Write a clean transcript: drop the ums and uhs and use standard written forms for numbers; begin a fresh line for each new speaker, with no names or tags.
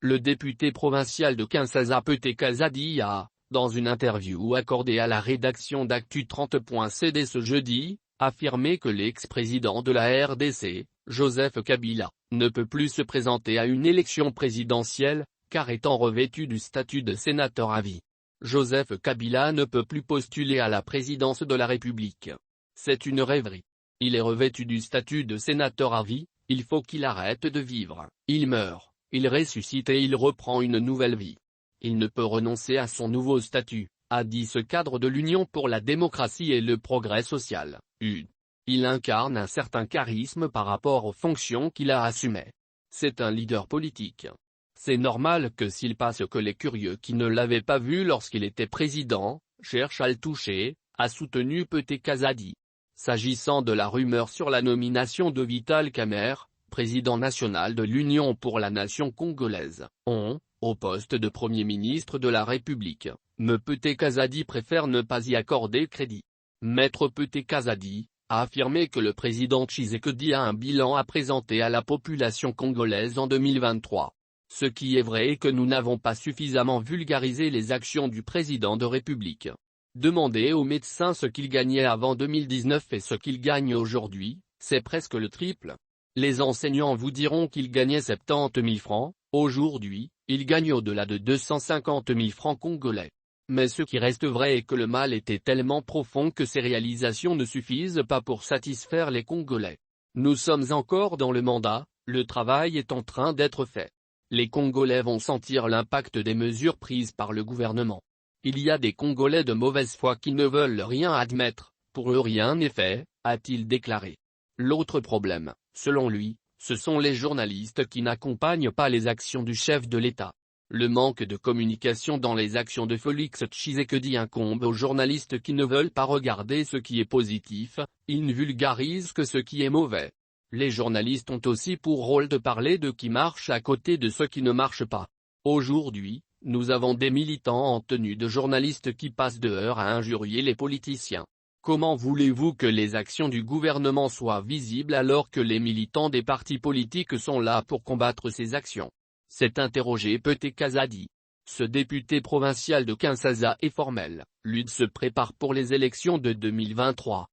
Le député provincial de Kinshasa Pete Kazadi a, dans une interview accordée à la rédaction d'Actu30.cd ce jeudi, affirmé que l'ex-président de la RDC, Joseph Kabila, ne peut plus se présenter à une élection présidentielle, car étant revêtu du statut de sénateur à vie. Joseph Kabila ne peut plus postuler à la présidence de la République. C'est une rêverie. Il est revêtu du statut de sénateur à vie, il faut qu'il arrête de vivre, il meurt, il ressuscite et il reprend une nouvelle vie. Il ne peut renoncer à son nouveau statut, a dit ce cadre de l'Union pour la démocratie et le progrès social, UD. Il incarne un certain charisme par rapport aux fonctions qu'il a assumées. C'est un leader politique. C'est normal que s'il passe que les curieux qui ne l'avaient pas vu lorsqu'il était président, cherchent à le toucher, a soutenu Pete Kazadi. S'agissant de la rumeur sur la nomination de Vital Kamerhe, président national de l'Union pour la nation congolaise, au poste de Premier ministre de la République, Pete Kazadi préfère ne pas y accorder crédit. Maître Pete Kazadi a affirmé que le président Tshisekedi a un bilan à présenter à la population congolaise en 2023. Ce qui est vrai est que nous n'avons pas suffisamment vulgarisé les actions du président de République. Demandez aux médecins ce qu'ils gagnaient avant 2019 et ce qu'ils gagnent aujourd'hui, c'est presque le triple. Les enseignants vous diront qu'ils gagnaient 70 000 francs, aujourd'hui, ils gagnent au-delà de 250 000 francs congolais. Mais ce qui reste vrai est que le mal était tellement profond que ces réalisations ne suffisent pas pour satisfaire les Congolais. Nous sommes encore dans le mandat, le travail est en train d'être fait. Les Congolais vont sentir l'impact des mesures prises par le gouvernement. Il y a des Congolais de mauvaise foi qui ne veulent rien admettre, pour eux rien n'est fait, a-t-il déclaré. L'autre problème, selon lui, ce sont les journalistes qui n'accompagnent pas les actions du chef de l'État. Le manque de communication dans les actions de Félix Tshisekedi incombe aux journalistes qui ne veulent pas regarder ce qui est positif, ils ne vulgarisent que ce qui est mauvais. Les journalistes ont aussi pour rôle de parler de qui marche à côté de ce qui ne marche pas. Aujourd'hui, nous avons des militants en tenue de journalistes qui passent de heures à injurier les politiciens. Comment voulez-vous que les actions du gouvernement soient visibles alors que les militants des partis politiques sont là pour combattre ces actions? S'est interrogé Pete Kazadi. Ce député provincial de Kinshasa est formel, l'UD se prépare pour les élections de 2023.